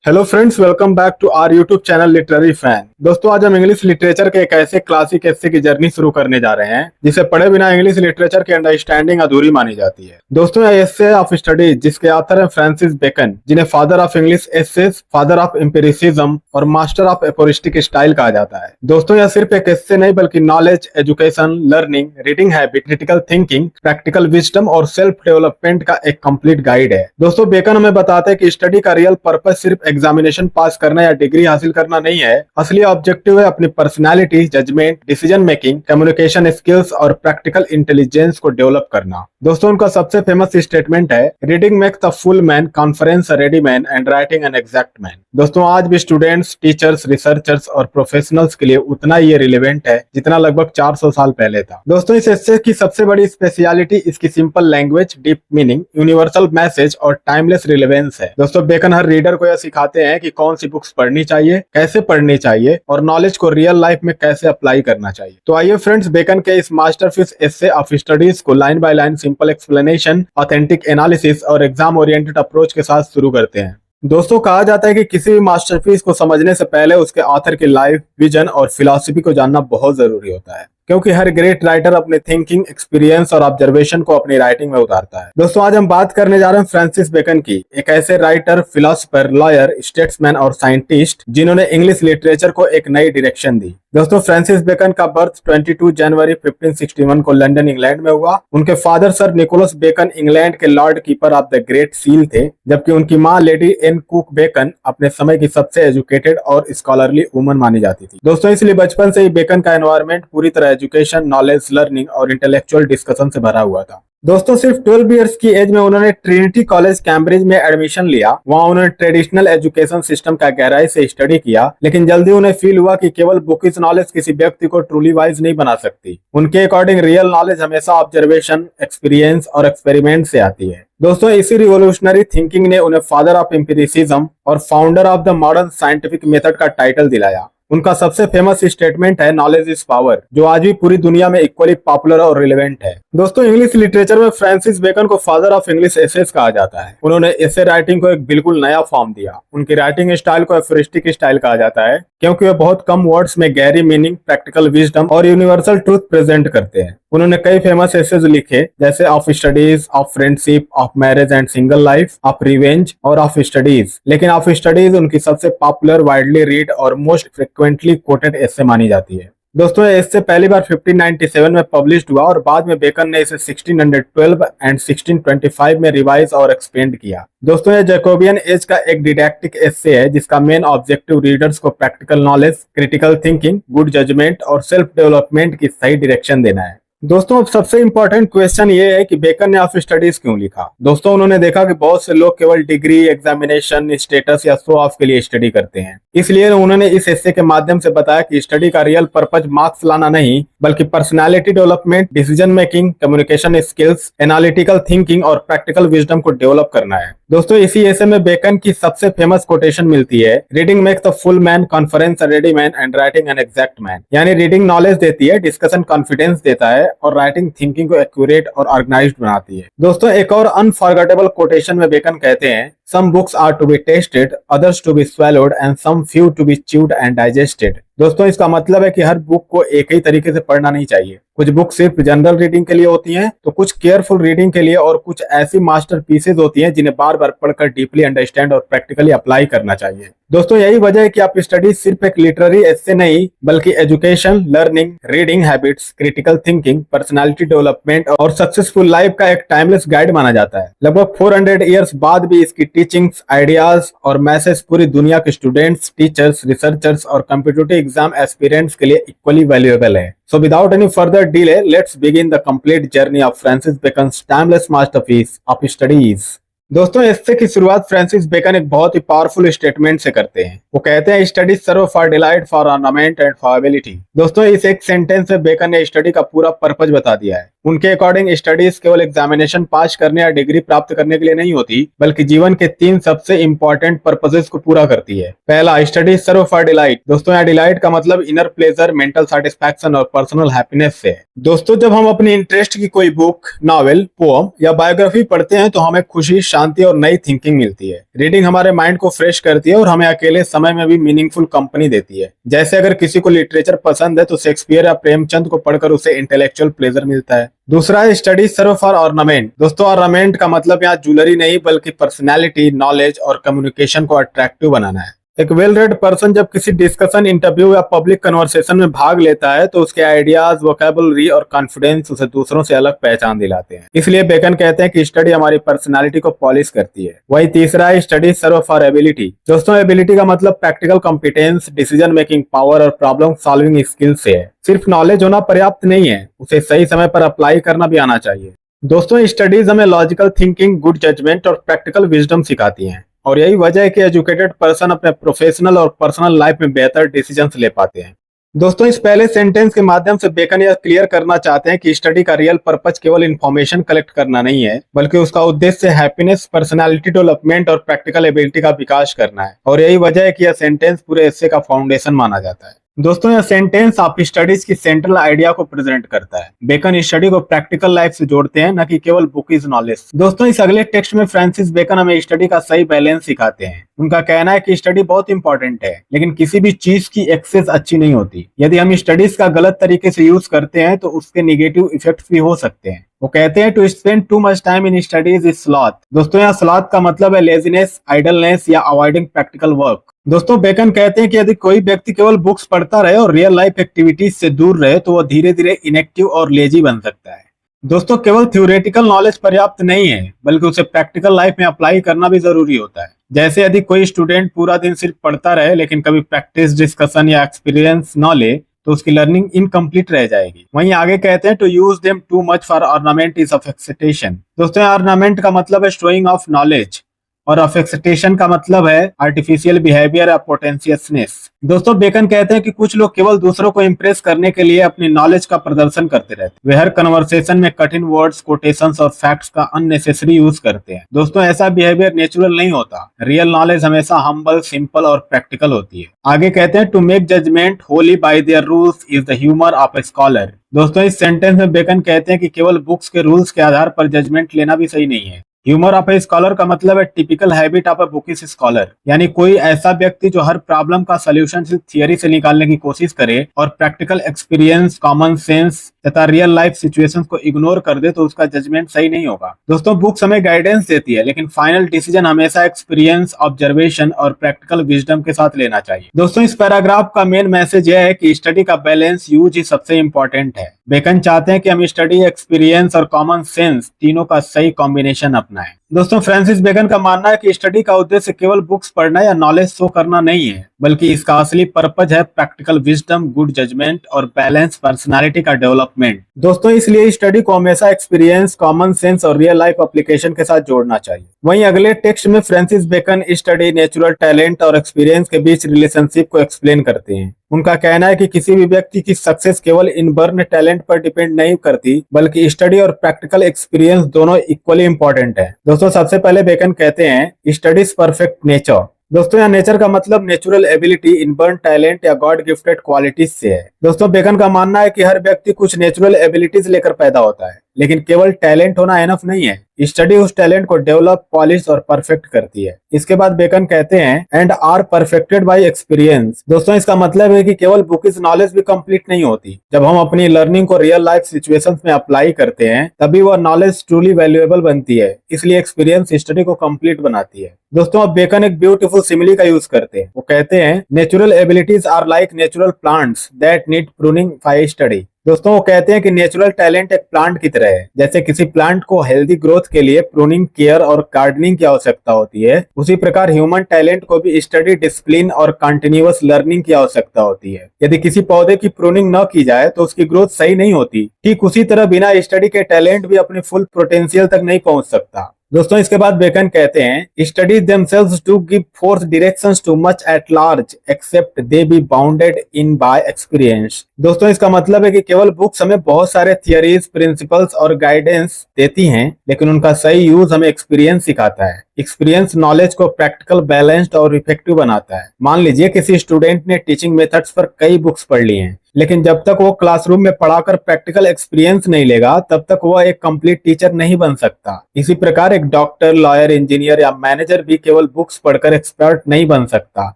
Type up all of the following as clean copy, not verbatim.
Hello friends, welcome back to our YouTube channel literary fan. दोस्तों, आज हम English literature के एक ऐसे क्लासिक एस्से की जर्नी शुरू करने जा रहे हैं जिसे पढ़े बिना इंग्लिश लिटरेचर की अंडरस्टैंडिंग अधूरी मानी जाती है। दोस्तों, यह एस्से ऑफ स्टडीज जिसके ऑथर हैं फ्रांसिस बेकन, जिन्हें father of English access, father of empiricism और मास्टर ऑफ एपोरिस्टिक स्टाइल कहा जाता है। दोस्तों, यह सिर्फ एक एस्से नहीं बल्कि knowledge, education, learning, reading habit, critical thinking, practical wisdom और सेल्फ डेवलपमेंट का एक कंप्लीट गाइड है। दोस्तों, बेकन हमें बताते हैं कि स्टडी का रियल पर्पज सिर्फ एग्जामिनेशन पास करना या डिग्री हासिल करना नहीं है। असली ऑब्जेक्टिव है अपनी personality, judgement, decision making, communication skills और प्रैक्टिकल इंटेलिजेंस को डेवलप करना। दोस्तों, उनका सबसे फेमस स्टेटमेंट है, reading makes the full man, conference a ready man and writing an exact man. दोस्तों, आज भी स्टूडेंट्स, टीचर्स, रिसर्चर्स और प्रोफेशनल्स के लिए उतना ही रिलेवेंट है जितना लगभग 400 साल पहले था। दोस्तों, इस एस्से की सबसे बड़ी स्पेशलिटी इसकी simple language, deep meaning, universal message और टाइमलेस रिलेवेंस है। दोस्तों, बेकन हर रीडर को यह सिखाते हैं कि कौन सी बुक्स पढ़नी चाहिए, कैसे पढ़नी चाहिए और नॉलेज को रियल लाइफ में कैसे अप्लाई करना चाहिए। तो आइए फ्रेंड्स, बेकन के इस मास्टरपीस एस्से ऑफ स्टडीज को line by line simple explanation, authentic analysis और एग्जाम ओरिएंटेड अप्रोच के साथ शुरू करते हैं। दोस्तों, कहा जाता है कि किसी भी मास्टरपीस को समझने से पहले उसके ऑथर की लाइफ, विजन और फिलॉसफी को जानना बहुत जरूरी होता है, क्योंकि हर ग्रेट राइटर अपने थिंकिंग, एक्सपीरियंस और ऑब्जर्वेशन को अपनी राइटिंग में उतारता है। दोस्तों, आज हम बात करने जा रहे हैं फ्रांसिस बेकन की, एक ऐसे राइटर, फिलोसोफर, लॉयर, स्टेट्समैन और साइंटिस्ट जिन्होंने इंग्लिश लिटरेचर को एक नई डायरेक्शन दी। दोस्तों, फ्रांसिस बेकन का बर्थ 22 जनवरी 1561 को लंदन, इंग्लैंड में हुआ। उनके father sir Nicholas Bacon England के Lord Keeper of the Great Seal थे, जबकि उनकी मां लेडी एन कुक बेकन अपने समय की सबसे एजुकेटेड और स्कॉलरली वुमन मानी जाती थी। दोस्तों, इसलिए बचपन से ही बेकन का एनवायरनमेंट पूरी तरह एजुकेशन, नॉलेज, लर्निंग और इंटेलेक्चुअल डिस्कशन से भरा हुआ था। दोस्तों, सिर्फ 12 इयर्स की एज में उन्होंने ट्रिनिटी कॉलेज कैम्ब्रिज में एडमिशन लिया। वहां उन्होंने ट्रेडिशनल एजुकेशन सिस्टम का गहराई से स्टडी किया, लेकिन जल्दी उन्हें फील हुआ कि केवल बुकिश नॉलेज किसी व्यक्ति को ट्रूली वाइज नहीं बना सकती। उनके अकॉर्डिंग रियल नॉलेज हमेशा ऑब्जर्वेशन, एक्सपीरियंस और एक्सपेरिमेंट से आती है। दोस्तों, इसी रिवोल्यूशनरी थिंकिंग ने उन्हें फादर ऑफ एम्पिरिसिज्म और founder of the modern scientific method का टाइटल दिलाया। उनका सबसे फेमस स्टेटमेंट है, नॉलेज इज पावर, जो आज भी पूरी दुनिया में इक्वली पॉपुलर और रिलेवेंट है। दोस्तों, इंग्लिश लिटरेचर में फ्रांसिस बेकन को फादर ऑफ इंग्लिश एसेस कहा जाता है। उन्होंने एसे राइटिंग को एक बिल्कुल नया फॉर्म दिया। उनकी राइटिंग स्टाइल को एफोरिस्टिक स्टाइल कहा जाता है, क्योंकि वे बहुत कम वर्ड्स में गहरी मीनिंग, प्रैक्टिकल विजडम और यूनिवर्सल ट्रूथ प्रेजेंट करते हैं। उन्होंने कई फेमस एसेज लिखे, जैसे of studies, of friendship, of marriage and single life, of revenge और ऑफ स्टडीज। लेकिन ऑफ स्टडीज उनकी सबसे पॉपुलर, वाइडली रीड और मोस्ट फ्रिक्वेंटली कोटेड एसे मानी जाती है। दोस्तों, इससे पहली बार 1597 में पब्लिश्ड हुआ और बाद में बेकन ने इसे 1612 एंड 1625 में रिवाइज और एक्सपेंड किया। दोस्तों, यह जैकोबियन एज का एक डिडैक्टिक एस्से है जिसका मेन ऑब्जेक्टिव रीडर्स को practical knowledge, critical thinking, good judgement और सेल्फ डेवलपमेंट की सही डायरेक्शन देना है। दोस्तों, अब सबसे इंपॉर्टेंट क्वेश्चन ये है कि बेकन ने ऑफ स्टडीज क्यों लिखा। दोस्तों, उन्होंने देखा कि बहुत से लोग केवल डिग्री, एग्जामिनेशन, स्टेटस या शो ऑफ के लिए स्टडी करते हैं। इसलिए उन्होंने इस एस्से के माध्यम से बताया कि स्टडी का रियल पर्पज मार्क्स लाना नहीं, बल्कि personality development, decision making, communication skills, analytical thinking और प्रैक्टिकल विजडम को डेवलप करना है। दोस्तों, इसी एस्से में बेकन की सबसे फेमस कोटेशन मिलती है, reading makes the full man, conference a ready man and writing an exact man. यानी रीडिंग नॉलेज देती है, डिस्कशन कॉन्फिडेंस देता है और राइटिंग थिंकिंग को एक्यूरेट और ऑर्गेनाइज्ड बनाती है। दोस्तों, एक और अनफॉरगेटेबल कोटेशन में बेकन कहते हैं, some books are to be tasted, others to be swallowed and some few to be chewed and digested। दोस्तों, इसका मतलब है कि हर बुक को एक ही तरीके से पढ़ना नहीं चाहिए। कुछ बुक सिर्फ जनरल रीडिंग के लिए होती हैं, तो कुछ केयरफुल रीडिंग के लिए और कुछ ऐसी मास्टर पीसेज होती हैं जिन्हें बार बार पढ़कर डीपली अंडरस्टैंड और प्रैक्टिकली अप्लाई करना चाहिए। दोस्तों, यही वजह है कि आप स्टडी सिर्फ एक लिटरेरी एस्से नहीं, बल्कि education, learning, reading habits, critical thinking, personality development और सक्सेसफुल लाइफ का एक टाइमलेस गाइड माना जाता है। लगभग 400 ईयर्स बाद भी इसकी टीचिंग्स, आइडियाज और मैसेज पूरी दुनिया के स्टूडेंट्स, टीचर्स, रिसर्चर्स और कॉम्पिटिटिव एग्जाम एस्पिरेंट्स के लिए इक्वली वैल्यूएबल है। So without any further delay, let's begin the complete journey of Francis Bacon's timeless masterpiece of studies। दोस्तों, इससे की शुरुआत फ्रांसिस बेकन एक बहुत ही पावरफुल स्टेटमेंट से करते हैं। वो कहते हैं, study serve for delight, for ornament and for ability. दोस्तों, इस एक सेंटेंस में बेकन ने स्टडी का पूरा पर्पज बता दिया है। उनके अकॉर्डिंग स्टडीज केवल एग्जामिनेशन पास करने या डिग्री प्राप्त करने के लिए नहीं होती, बल्कि जीवन के 3 सबसे इंपॉर्टेंट पर्पसेस को पूरा करती है। पहला, स्टडीज सर्व फॉर डिलाइट। दोस्तों यहाँ डिलाइट का मतलब इनर प्लेजर, मेंटल सेटिस्फैक्शन और पर्सनल हैप्पीनेस से है। दोस्तों जब हम अपनी इंटरेस्ट की कोई बुक, नॉवेल, पोम या बायोग्राफी पढ़ते हैं तो हमें खुशी, शांति और नई थिंकिंग मिलती है। रीडिंग हमारे माइंड को फ्रेश करती है और हमें अकेले समय में भी मीनिंगफुल कंपनी देती है। जैसे अगर किसी को लिटरेचर पसंद है तो शेक्सपियर या प्रेमचंद को पढ़कर उसे इंटेलेक्चुअल प्लेजर मिलता है। दूसरा है स्टडी सर्व फॉर ऑर्नामेंट। दोस्तों ऑर्नामेंट का मतलब यहाँ ज्वेलरी नहीं बल्कि पर्सनैलिटी, नॉलेज और कम्युनिकेशन को अट्रैक्टिव बनाना है। एक वेल रेड पर्सन जब किसी डिस्कशन, इंटरव्यू या पब्लिक कन्वर्सेशन में भाग लेता है तो उसके आइडियाज, वोकैबुलरी और कॉन्फिडेंस उसे दूसरों से अलग पहचान दिलाते हैं। इसलिए बेकन कहते हैं कि स्टडी हमारी पर्सनालिटी को पॉलिश करती है। वही तीसरा है स्टडी सर्व फॉर एबिलिटी। दोस्तों एबिलिटी का मतलब practical competence, decision making power और प्रॉब्लम सॉल्विंग स्किल से है। सिर्फ नॉलेज होना पर्याप्त नहीं है, उसे सही समय पर अप्लाई करना भी आना चाहिए। दोस्तों स्टडीज हमें लॉजिकल थिंकिंग, गुड जजमेंट और प्रैक्टिकल विजडम सिखाती हैं और यही वजह है कि एजुकेटेड पर्सन अपने प्रोफेशनल और पर्सनल लाइफ में बेहतर डिसीजंस ले पाते हैं। दोस्तों इस पहले सेंटेंस के माध्यम से बेकन यह क्लियर करना चाहते हैं कि स्टडी का रियल पर्पस केवल इंफॉर्मेशन कलेक्ट करना नहीं है, बल्कि उसका उद्देश्य हैप्पीनेस, पर्सनालिटी डेवलपमेंट और प्रैक्टिकल एबिलिटी का विकास करना है। और यही वजह है कि यह सेंटेंस पूरे एस्से का फाउंडेशन माना जाता है। दोस्तों यह सेंटेंस आप स्टडीज की सेंट्रल आइडिया को प्रेजेंट करता है। बेकन स्टडी को प्रैक्टिकल लाइफ से जोड़ते हैं, न कि केवल बुकीज नॉलेज। दोस्तों इस अगले टेक्स्ट में फ्रांसिस बेकन हमें स्टडी का सही बैलेंस सिखाते हैं। उनका कहना है कि स्टडी बहुत इंपॉर्टेंट है, लेकिन किसी भी चीज की एक्सेस अच्छी नहीं होती। यदि हम स्टडीज का गलत तरीके से यूज करते हैं तो उसके निगेटिव इफेक्ट्स भी हो सकते हैं। वो कहते हैं to spend too much time in studies is sloth. दोस्तों यहाँ स्लॉथ का मतलब है लेजीनेस, आइडलनेस या अवॉइडिंग प्रैक्टिकल वर्क। दोस्तों बेकन कहते हैं कि यदि कोई व्यक्ति केवल बुक्स पढ़ता रहे और रियल लाइफ एक्टिविटीज से दूर रहे तो वह धीरे धीरे इनएक्टिव और लेजी बन सकता है। दोस्तों केवल थ्योरेटिकल नॉलेज पर्याप्त नहीं है, बल्कि उसे प्रैक्टिकल लाइफ में अप्लाई करना भी जरूरी होता है। जैसे यदि कोई स्टूडेंट पूरा दिन सिर्फ पढ़ता रहे लेकिन कभी प्रैक्टिस, डिस्कशन या एक्सपीरियंस न ले तो उसकी लर्निंग इनकम्प्लीट रह जाएगी। वहीं आगे कहते हैं to use them too much for ornament is affectation. दोस्तों ऑर्नामेंट का मतलब है शोइंग ऑफ नॉलेज और अफेक्सेटेशन का मतलब है आर्टिफिशियल बिहेवियर या पोटेंशियसनेस। दोस्तों बेकन कहते हैं कि कुछ लोग केवल दूसरों को इंप्रेस करने के लिए अपनी नॉलेज का प्रदर्शन करते रहते हैं। वे हर कन्वर्सेशन में कठिन वर्ड्स, कोटेशंस और फैक्ट्स का अननेसेसरी यूज करते हैं। दोस्तों ऐसा बिहेवियर नेचुरल नहीं होता। रियल नॉलेज हमेशा हम्बल, सिंपल और प्रैक्टिकल होती है। आगे कहते हैं to make judgement wholly by their rules is the humour of a scholar. दोस्तों इस सेंटेंस में बेकन कहते हैं कि केवल बुक्स के रूल्स के आधार पर जजमेंट लेना भी सही नहीं है। ह्यूमर ऑफ ए स्कॉलर का मतलब है typical habit of A bookish scholar, यानी कोई ऐसा व्यक्ति जो हर प्रॉब्लम का सॉल्यूशन सिर्फ थियरी से निकालने की कोशिश करे और प्रैक्टिकल एक्सपीरियंस, कॉमन सेंस तथा रियल लाइफ सिचुएशंस को इग्नोर कर दे तो उसका जजमेंट सही नहीं होगा। दोस्तों बुक्स हमें गाइडेंस देती है, लेकिन फाइनल डिसीजन हमेशा एक्सपीरियंस, ऑब्जर्वेशन और प्रैक्टिकल विजडम के साथ लेना चाहिए। दोस्तों इस पैराग्राफ का मेन मैसेज यह है कि स्टडी का बैलेंस यूज ही सबसे इंपॉर्टेंट है। बेकन चाहते हैं कि हम स्टडी, एक्सपीरियंस और कॉमन सेंस तीनों का सही कॉम्बिनेशन अपनाएं। दोस्तों फ्रांसिस बेकन का मानना है कि स्टडी का उद्देश्य केवल बुक्स पढ़ना या नॉलेज शो करना नहीं है, बल्कि इसका असली पर्पज है प्रैक्टिकल विजडम, गुड जजमेंट और बैलेंस पर्सनालिटी का डेवलपमेंट। दोस्तों इसलिए स्टडी को हमेशा एक्सपीरियंस, कॉमन सेंस और रियल लाइफ एप्लीकेशन के साथ जोड़ना चाहिए। वहीं अगले टेक्स्ट में Francis Bacon study, natural talent और एक्सपीरियंस के बीच रिलेशनशिप को एक्सप्लेन करते हैं। उनका कहना है कि किसी भी व्यक्ति की सक्सेस केवल इनबर्न टैलेंट पर डिपेंड नहीं करती, बल्कि स्टडी और प्रैक्टिकल एक्सपीरियंस दोनों इक्वली इंपॉर्टेंट है। दोस्तों सबसे पहले बेकन कहते हैं स्टडीज परफेक्ट नेचर। दोस्तों यहाँ नेचर का मतलब नेचुरल एबिलिटी, इनबर्न टैलेंट या गॉड गिफ्टेड क्वालिटीज से है। दोस्तों बेकन का मानना है कि हर व्यक्ति कुछ नेचुरल एबिलिटीज लेकर पैदा होता है, लेकिन केवल टैलेंट होना एनफ नहीं है। स्टडी उस टैलेंट को डेवलप, पॉलिश और परफेक्ट करती है। इसके बाद बेकन कहते हैं and are perfected by experience. दोस्तों इसका मतलब है कि केवल बुकिश नॉलेज भी कंप्लीट नहीं होती। जब हम अपनी लर्निंग को रियल लाइफ सिचुएशंस में अप्लाई करते हैं तभी वह नॉलेज ट्रूली वैल्यूएबल बनती है। इसलिए एक्सपीरियंस स्टडी को कंप्लीट बनाती है। दोस्तों अब बेकन एक ब्यूटीफुल सिमिली का यूज करते हैं। वो कहते हैं natural abilities are like natural plants that need pruning by study. दोस्तों वो कहते हैं कि नेचुरल टैलेंट एक प्लांट की तरह है। जैसे किसी प्लांट को हेल्दी ग्रोथ के लिए प्रूनिंग, केयर और गार्डनिंग की आवश्यकता होती है, उसी प्रकार ह्यूमन टैलेंट को भी स्टडी, डिसिप्लिन और कंटिन्यूअस लर्निंग की आवश्यकता होती है। यदि किसी पौधे की प्रूनिंग न की जाए तो उसकी ग्रोथ सही नहीं होती। ठीक उसी तरह बिना स्टडी के टैलेंट भी अपने फुल पोटेंशियल तक नहीं पहुंच सकता। दोस्तों इसके बाद बेकन कहते हैं studies themselves do give forth directions too much at large except they be bounded in by experience. दोस्तों इसका मतलब है कि केवल बुक्स हमें बहुत सारे थियरीज, प्रिंसिपल्स और गाइडेंस देती हैं, लेकिन उनका सही यूज हमें एक्सपीरियंस सिखाता है। एक्सपीरियंस नॉलेज को प्रैक्टिकल, बैलेंस्ड और इफेक्टिव बनाता है। मान लीजिए किसी स्टूडेंट ने टीचिंग मेथड्स पर कई बुक्स पढ़ ली हैं, लेकिन जब तक वो क्लासरूम में पढ़ाकर प्रैक्टिकल एक्सपीरियंस नहीं लेगा, तब तक वह एक कंप्लीट टीचर नहीं बन सकता। इसी प्रकार एक डॉक्टर, लॉयर, इंजीनियर या मैनेजर भी केवल बुक्स पढ़कर एक्सपर्ट नहीं बन सकता,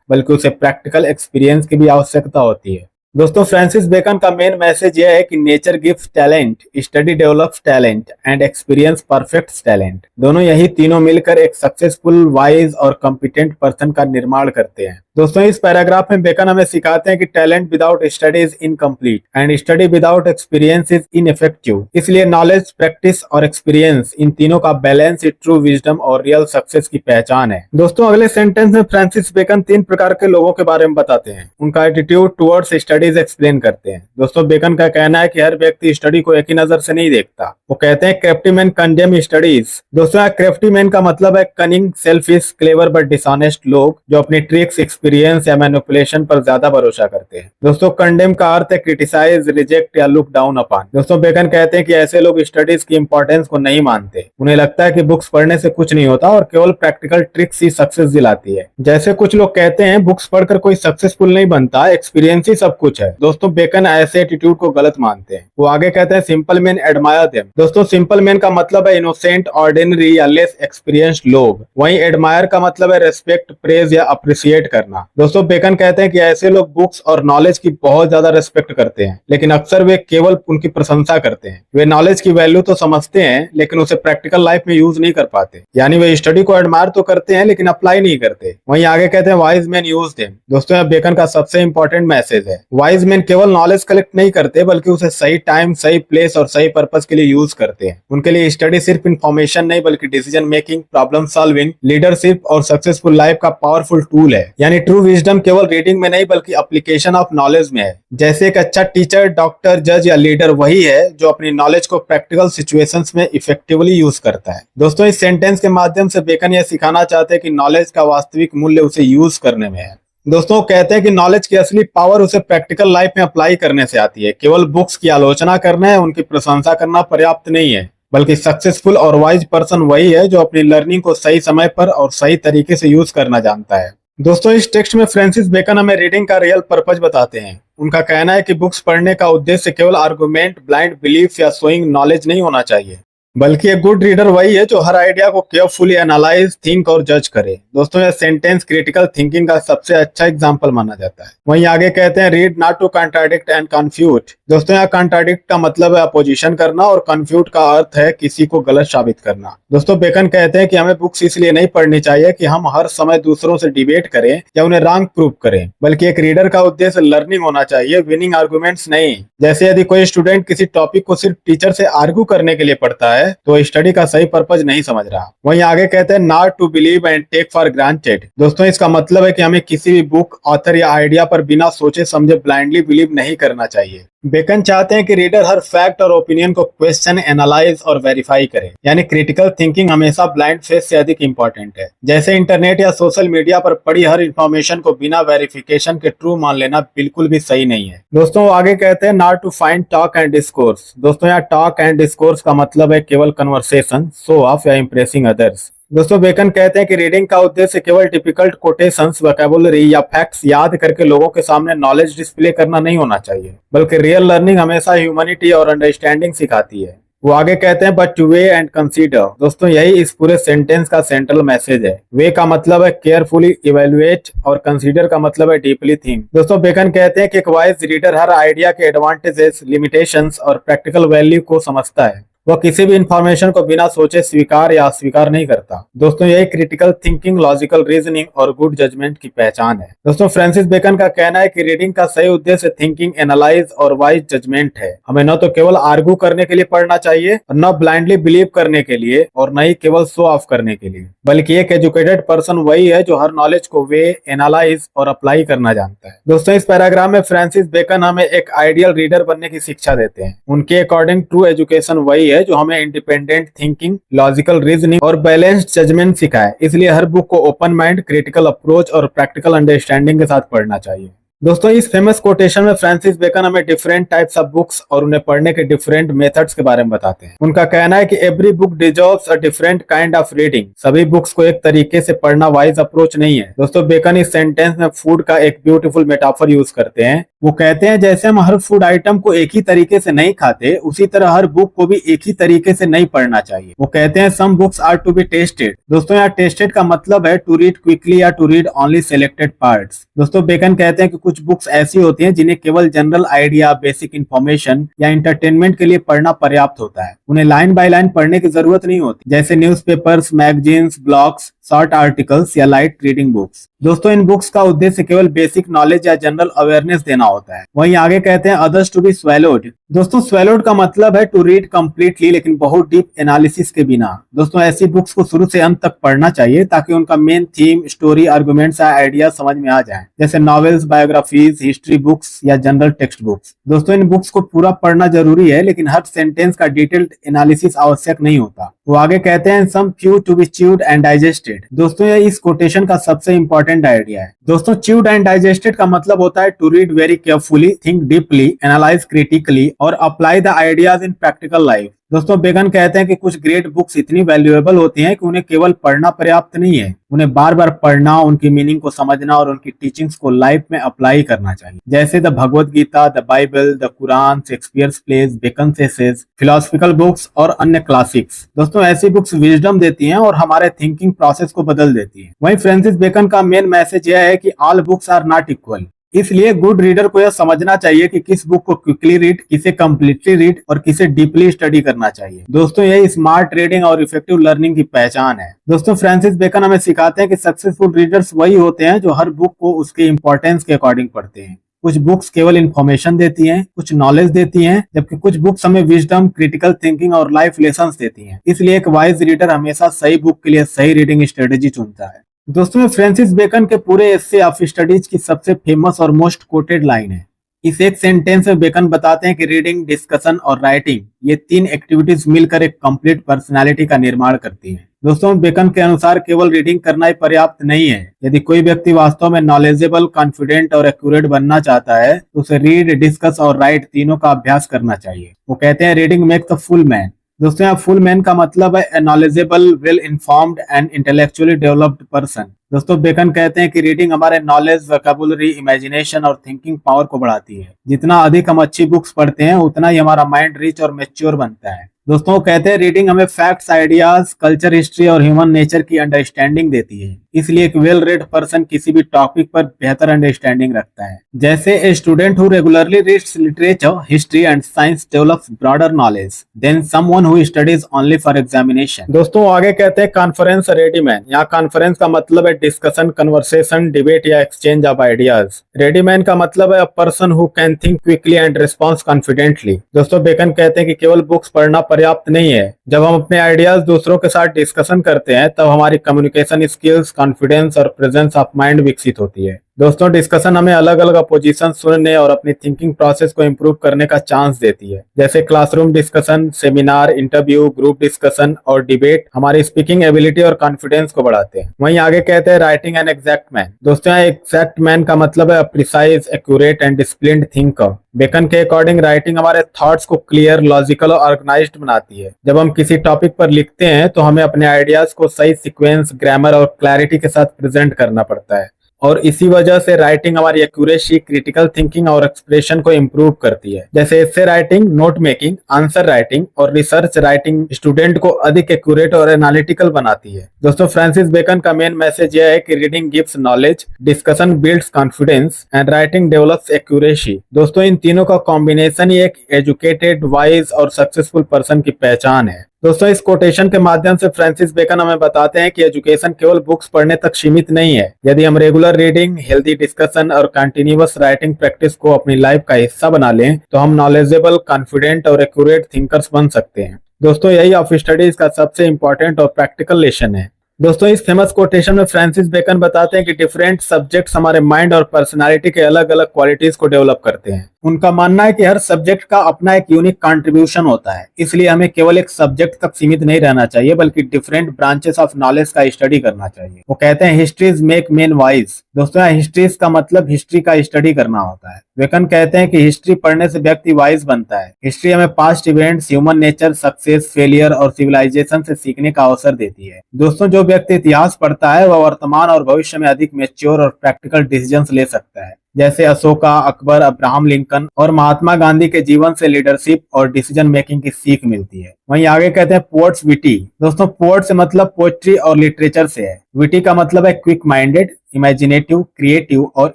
बल्कि उसे प्रैक्टिकल एक्सपीरियंस की भी आवश्यकता होती है। दोस्तों फ्रांसिस बेकन का मेन मैसेज यह है कि nature gives talent, study develops talent and experience परफेक्ट्स talent. दोनों यही तीनों मिलकर एक सक्सेसफुल, वाइज और कॉम्पिटेंट पर्सन का निर्माण करते हैं। दोस्तों इस पैराग्राफ में बेकन हमें सिखाते हैं कि talent without study is incomplete and study without experience is ineffective. इसलिए नॉलेज, प्रैक्टिस और एक्सपीरियंस, इन तीनों का बैलेंस ही ट्रू विजडम और रियल सक्सेस की पहचान है। दोस्तों अगले सेंटेंस में फ्रांसिस बेकन 3 प्रकार के लोगों के बारे में बताते हैं, उनका एटीट्यूड टुवर्ड्स स्टडीज एक्सप्लेन करते हैं। दोस्तों बेकन का कहना है कि हर व्यक्ति स्टडी को एक ही नजर से नहीं देखता। वो कहते हैं क्रेफ्टी मैन कंडेम स्टडीज। दोस्तों क्रेफ्टी मैन का मतलब है cunning, selfish, clever but dishonest लोग जो अपनी ट्रिक्स, एक्सपीरियंस या मैनिपुलेशन पर ज्यादा भरोसा करते हैं। दोस्तों कंडेम का अर्थ है क्रिटिसाइज, रिजेक्ट या लुक डाउन अपॉन। दोस्तों बेकन कहते हैं कि ऐसे लोग स्टडीज की इंपॉर्टेंस को नहीं मानते। उन्हें लगता है कि बुक्स पढ़ने से कुछ नहीं होता और केवल प्रैक्टिकल ट्रिक्स ही सक्सेस दिलाती है। जैसे कुछ लोग कहते हैं बुक्स पढ़कर कोई सक्सेसफुल नहीं बनता, एक्सपीरियंस ही सब कुछ है। दोस्तों बेकन ऐसे एटीट्यूड को गलत मानते हैं। वो आगे कहते हैं सिंपल मैन एडमायर देम। दोस्तों सिंपल मैन का मतलब है इनोसेंट, ऑर्डिनरी या लेस एक्सपीरियंस्ड लोग। वहीं एडमायर का मतलब है रेस्पेक्ट, प्रेज या अप्रिशिएट करना। दोस्तों बेकन कहते हैं कि ऐसे लोग बुक्स और नॉलेज की बहुत ज्यादा रेस्पेक्ट करते हैं, लेकिन अक्सर वे केवल उनकी प्रशंसा करते हैं। वे नॉलेज की वैल्यू तो समझते हैं, लेकिन उसे प्रैक्टिकल लाइफ में यूज नहीं कर पाते। यानी वे स्टडी को एडमायर तो करते हैं, लेकिन अप्लाई नहीं करते। वहीं आगे कहते हैं वाइज मैन यूज देम। दोस्तों यह बेकन का सबसे इंपॉर्टेंट मैसेज है। वाइज मैन केवल नॉलेज कलेक्ट नहीं करते, बल्कि उसे सही टाइम, सही प्लेस और सही पर्पस के लिए यूज करते हैं। उनके लिए स्टडी सिर्फ इंफॉर्मेशन नहीं, बल्कि decision making, problem solving, leadership और सक्सेसफुल लाइफ का पावरफुल टूल है। यानी ट्रू विजडम केवल रीडिंग में नहीं, बल्कि एप्लीकेशन ऑफ नॉलेज में है। जैसे एक अच्छा टीचर, डॉक्टर, जज या लीडर वही है जो अपनी नॉलेज को प्रैक्टिकल सिचुएशंस में इफेक्टिवली यूज करता है। दोस्तों इस सेंटेंस के माध्यम से बेकन यह सिखाना चाहते हैं कि नॉलेज का वास्तविक मूल्य उसे यूज करने में है। दोस्तों कहते हैं कि नॉलेज की असली पावर उसे प्रैक्टिकल लाइफ में अप्लाई करने से आती है। केवल बुक्स की आलोचना करना है, उनकी प्रशंसा करना पर्याप्त नहीं है, बल्कि सक्सेसफुल और वाइज पर्सन वही है जो अपनी लर्निंग को सही समय पर और सही तरीके से यूज करना जानता है। दोस्तों इस टेक्स्ट में फ्रांसिस बेकन हमें रीडिंग का रियल पर्पज बताते हैं। उनका कहना है कि बुक्स पढ़ने का उद्देश्य केवल आर्गुमेंट, ब्लाइंड बिलीफ या शोइंग नॉलेज नहीं होना चाहिए, बल्कि एक गुड रीडर वही है जो हर आइडिया को केयरफुली एनालाइज, थिंक और जज करे। दोस्तों यह सेंटेंस क्रिटिकल थिंकिंग का सबसे अच्छा एग्जांपल माना जाता है। वहीं आगे कहते हैं read not to contradict and confute. दोस्तों यहाँ कॉन्ट्राडिक्ट का मतलब है अपोजिशन करना और कन्फ्यूट का अर्थ है किसी को गलत साबित करना। दोस्तों बेकन कहते हैं कि हमें बुक्स इसलिए नहीं पढ़नी चाहिए कि हम हर समय दूसरों से डिबेट करें या उन्हें रॉन्ग प्रूव करें, बल्कि एक रीडर का उद्देश्य लर्निंग होना चाहिए, विनिंग आर्गुमेंट्स नहीं। जैसे यदि कोई स्टूडेंट किसी टॉपिक को सिर्फ टीचर से आर्ग्यू करने के लिए पढ़ता है तो स्टडी का सही पर्पज नहीं समझ रहा। वहीं आगे कहते हैं not to believe and take for granted. दोस्तों इसका मतलब है कि हमें किसी भी बुक, ऑथर या आइडिया पर बिना सोचे समझे ब्लाइंडली बिलीव नहीं करना चाहिए। बेकन चाहते हैं कि रीडर हर फैक्ट और ओपिनियन को क्वेश्चन, एनालाइज और वेरीफाई करे। यानी क्रिटिकल थिंकिंग हमेशा ब्लाइंड फेथ से अधिक इंपॉर्टेंट है। जैसे इंटरनेट या सोशल मीडिया पर पड़ी हर इंफॉर्मेशन को बिना वेरिफिकेशन के ट्रू मान लेना बिल्कुल भी सही नहीं है। दोस्तों आगे कहते हैं not to find talk and discourse. दोस्तों यहाँ टॉक एंड डिस्कोर्स का मतलब है केवल कन्वर्सेशन, शो ऑफ या इंप्रेसिंग अदर्स। दोस्तों बेकन कहते हैं कि रीडिंग का उद्देश्य केवल टिपिकल कोटेशंस, वोकैबुलरी या फैक्ट्स याद करके लोगों के सामने नॉलेज डिस्प्ले करना नहीं होना चाहिए, बल्कि रियल लर्निंग हमेशा ह्यूमैनिटी और अंडरस्टैंडिंग सिखाती है। वो आगे कहते हैं but two way and consider. दोस्तों यही इस पूरे सेंटेंस का सेंट्रल मैसेज है। वे का मतलब है केयरफुली इवेल्युएट और कंसीडर का मतलब है डीपली थिंक। दोस्तों बेकन कहते हैं कि एक वाइज रीडर हर आइडिया के एडवांटेजेस, लिमिटेशंस और प्रैक्टिकल वैल्यू को समझता है। वह किसी भी इंफॉर्मेशन को बिना सोचे स्वीकार या अस्वीकार नहीं करता। दोस्तों यही क्रिटिकल थिंकिंग, लॉजिकल रीजनिंग और गुड जजमेंट की पहचान है। दोस्तों फ्रांसिस बेकन का कहना है कि रीडिंग का सही उद्देश्य थिंकिंग, एनालाइज और वाइज जजमेंट है। हमें न तो केवल आर्ग्यू करने के लिए पढ़ना चाहिए और न ब्लाइंडली बिलीव करने के लिए और न ही केवल शो ऑफ करने के लिए, बल्कि एक एजुकेटेड पर्सन वही है जो हर नॉलेज को वे, एनालाइज और अप्लाई करना जानता है। दोस्तों इस पैराग्राफ में फ्रांसिस बेकन हमें एक आइडियल रीडर बनने की शिक्षा देते हैं। उनके अकॉर्डिंग ट्रू एजुकेशन वही है जो हमें इंडिपेंडेंट थिंकिंग, लॉजिकल रीजनिंग और बैलेंस्ड जजमेंट सिखाए। इसलिए हर बुक को ओपन माइंड, क्रिटिकल अप्रोच और प्रैक्टिकल अंडरस्टैंडिंग के साथ पढ़ना चाहिए। दोस्तों इस फेमस कोटेशन में फ्रांसिस बेकन हमें डिफरेंट टाइप्स ऑफ बुक्स और उन्हें पढ़ने के डिफरेंट मेथड्स के बारे में बताते हैं। उनका कहना है कि every book deserves a different kind of reading. सभी बुक्स को एक तरीके से पढ़ना वाइज अप्रोच नहीं है। दोस्तों बेकन इस सेंटेंस में फूड का एक ब्यूटीफुल मेटाफर यूज करते हैं। वो कहते हैं जैसे हम हर फूड आइटम को एक ही तरीके से नहीं खाते, उसी तरह हर बुक को भी एक ही तरीके से नहीं पढ़ना चाहिए। वो कहते हैं some books are to be tasted. दोस्तों यहाँ टेस्टेड का मतलब है टू रीड क्विकली या to read only selected parts. दोस्तों बेकन कहते हैं कि कुछ बुक्स ऐसी होती हैं जिन्हें केवल जनरल आइडिया, बेसिक इन्फॉर्मेशन या एंटरटेनमेंट के लिए पढ़ना पर्याप्त होता है। उन्हें लाइन बाय लाइन पढ़ने की जरूरत नहीं होती, जैसे newspapers, magazines, blogs, short articles या लाइट रीडिंग बुक्स। दोस्तों इन बुक्स का उद्देश्य केवल बेसिक नॉलेज या जनरल अवेयरनेस देना होता है। वहीं आगे कहते हैं अदर्स टू बी स्वेलोड। दोस्तों स्वेलोड का मतलब है टू रीड कंप्लीटली, लेकिन बहुत डीप एनालिसिस के बिना। दोस्तों ऐसी बुक्स को शुरू से अंत तक पढ़ना चाहिए ताकि उनका मेन थीम, स्टोरी, आर्गुमेंट्स या आइडिया समझ में आ जाए, जैसे नॉवेल्स, बायोग्राफीज, हिस्ट्री बुक्स या जनरल टेक्स्ट बुक्स। दोस्तों इन बुक्स को पूरा पढ़ना जरूरी है, लेकिन हर सेंटेंस का डिटेल्ड एनालिसिस आवश्यक नहीं होता। वो आगे कहते हैं some few to be chewed and digested. दोस्तों ये इस कोटेशन का सबसे इंपॉर्टेंट आइडिया है। दोस्तों च्यूड एंड डाइजेस्टेड का मतलब होता है to read very carefully, think deeply, analyse critically और apply the ideas in practical life. दोस्तों बेगन कहते हैं कि कुछ ग्रेट बुक्स इतनी वैल्यूएबल होती हैं कि उन्हें केवल पढ़ना पर्याप्त नहीं है, उन्हें बार बार पढ़ना, उनकी मीनिंग को समझना और उनकी टीचिंग्स को लाइफ में अप्लाई करना चाहिए, जैसे the Bhagavad Gita, the Bible, the Quran, Shakespeare's plays, Bacon's essays, philosophical books और अन्य क्लासिक्स। दोस्तों ऐसी बुक्स विजडम देती हैं और हमारे थिंकिंग प्रोसेस को बदल देती हैं। वहीं फ्रांसिस बेकन का मेन मैसेज यह है कि all books are not equal. इसलिए गुड रीडर को यह समझना चाहिए कि किस बुक को क्विकली रीड, किसे कम्प्लीटली रीड और किसे डीपली स्टडी करना चाहिए। दोस्तों यही स्मार्ट रीडिंग और इफेक्टिव लर्निंग की पहचान है। दोस्तों फ्रांसिस बेकन हमें सिखाते हैं कि सक्सेसफुल रीडर्स वही होते हैं जो हर बुक को उसके इंपॉर्टेंस के अकॉर्डिंग पढ़ते हैं। कुछ बुक्स केवल इन्फॉर्मेशन देती हैं, कुछ नॉलेज देती हैं, जबकि कुछ बुक्स हमें विजडम, क्रिटिकल थिंकिंग और लाइफ लेसन्स देती हैं। इसलिए एक वाइज रीडर हमेशा सही बुक के लिए सही रीडिंग स्ट्रेटेजी चुनता है। दोस्तों फ्रांसिस बेकन के पूरे एस्से ऑफ स्टडीज की सबसे फेमस और मोस्ट कोटेड लाइन है। इस एक सेंटेंस में बेकन बताते हैं कि रीडिंग, डिस्कशन और राइटिंग, ये तीन एक्टिविटीज मिलकर एक कंप्लीट पर्सनालिटी का निर्माण करती हैं। दोस्तों बेकन के अनुसार केवल रीडिंग करना ही पर्याप्त नहीं है। यदि कोई व्यक्ति वास्तव में नॉलेजेबल, कॉन्फिडेंट और एक्यूरेट बनना चाहता है तो उसे रीड, डिस्कस और राइट तीनों का अभ्यास करना चाहिए। वो कहते हैं reading makes the full man. दोस्तों यहाँ फुल मैन का मतलब है ए knowledgeable, well informed and intellectually developed person. दोस्तों बेकन कहते हैं कि रीडिंग हमारे नॉलेज, वोकैबुलरी, इमेजिनेशन और थिंकिंग पावर को बढ़ाती है। जितना अधिक हम अच्छी बुक्स पढ़ते हैं उतना ही हमारा माइंड रिच और मैच्योर बनता है। दोस्तों वो कहते हैं रीडिंग हमें फैक्ट्स, आइडियाज, कल्चर, हिस्ट्री और ह्यूमन नेचर की अंडरस्टैंडिंग देती है। इसलिए एक वेल रेड पर्सन किसी भी टॉपिक पर बेहतर अंडरस्टैंडिंग रखता है। जैसे a student who regularly reads literature, history and science develops broader knowledge than someone who studies only for examination. दोस्तों आगे कहते हैं कॉन्फ्रेंस रेडीमैन। यहाँ कॉन्फ्रेंस का मतलब है डिस्कशन, कन्वर्सेशन, डिबेट या एक्सचेंज ऑफ आइडियाज। रेडीमैन का मतलब है a person who can think quickly and response confidently. दोस्तों बेकन कहते हैं कि केवल बुक्स पढ़ना पर्याप्त नहीं है। जब हम अपने आइडियाज दूसरों के साथ डिस्कशन करते हैं तब हमारी कम्युनिकेशन स्किल्स, कॉन्फिडेंस और प्रेजेंस ऑफ माइंड विकसित होती है। दोस्तों डिस्कशन हमें अलग अलग अपोजिशन सुनने और अपनी थिंकिंग प्रोसेस को इम्प्रूव करने का चांस देती है, जैसे classroom discussion, seminar, interview, group discussion और डिबेट हमारी स्पीकिंग एबिलिटी और कॉन्फिडेंस को बढ़ाते हैं। वहीं आगे कहते हैं राइटिंग एन एग्जैक्ट मैन। दोस्तों यहाँ एग्जैक्ट मैन का मतलब है precise, accurate and disciplined thinker. Bacon के अकॉर्डिंग राइटिंग हमारे थॉट्स को क्लियर, लॉजिकल और ऑर्गेनाइज्ड बनाती है। जब हम किसी टॉपिक पर लिखते हैं तो हमें अपने आइडियाज को सही सीक्वेंस, ग्रामर और क्लैरिटी के साथ प्रेजेंट करना पड़ता है और इसी वजह से राइटिंग हमारी एक्यूरेसी, क्रिटिकल थिंकिंग और एक्सप्रेशन को इम्प्रूव करती है। जैसे essay writing, note making, answer writing और रिसर्च राइटिंग स्टूडेंट को अधिक एक्यूरेट और एनालिटिकल बनाती है। दोस्तों फ्रांसिस बेकन का मेन मैसेज यह है कि reading gives knowledge, discussion builds confidence and writing develops accuracy. दोस्तों इन तीनों का कॉम्बिनेशन ही एक एजुकेटेड, वाइज और सक्सेसफुल पर्सन की पहचान है। दोस्तों इस कोटेशन के माध्यम से फ्रांसिस बेकन हमें बताते हैं कि एजुकेशन केवल बुक्स पढ़ने तक सीमित नहीं है। यदि हम रेगुलर रीडिंग, हेल्दी डिस्कशन और कंटिन्यूअस राइटिंग प्रैक्टिस को अपनी लाइफ का हिस्सा बना लें तो हम नॉलेजेबल, कॉन्फिडेंट और एक्यूरेट थिंकर्स बन सकते हैं। दोस्तों यही ऑफ स्टडीज का सबसे इंपॉर्टेंट और प्रैक्टिकल लेसन है। दोस्तों इस फेमस कोटेशन में फ्रांसिस बेकन बताते हैं कि डिफरेंट सब्जेक्ट्स हमारे माइंड और पर्सनालिटी के अलग अलग क्वालिटीज को डेवलप करते हैं। उनका मानना है कि हर सब्जेक्ट का अपना एक यूनिक कंट्रीब्यूशन होता है, इसलिए हमें केवल एक सब्जेक्ट तक सीमित नहीं रहना चाहिए बल्कि डिफरेंट ब्रांचेस ऑफ नॉलेज का स्टडी करना चाहिए। वो कहते हैं हिस्ट्रीज मेक मेन वाइज। दोस्तों यहाँ हिस्ट्रीज का मतलब हिस्ट्री का स्टडी करना होता है। वेकन कहते हैं कि हिस्ट्री पढ़ने से व्यक्ति वाइज बनता है। हिस्ट्री हमें past events, human nature, success, failure और सिविलाइजेशन से सीखने का अवसर देती है। दोस्तों जो व्यक्ति इतिहास पढ़ता है वह वर्तमान और भविष्य में अधिक मैच्योर और प्रैक्टिकल डिसीजंस ले सकता है। जैसे अशोका, अकबर, अब्राहम लिंकन और महात्मा गांधी के जीवन से लीडरशिप और डिसीजन मेकिंग की सीख मिलती है। वहीं आगे कहते हैं पोएट्स विटी। दोस्तों पोएट से मतलब पोएट्री और लिटरेचर से है। विटी का मतलब है क्विक माइंडेड, इमेजिनेटिव, क्रिएटिव और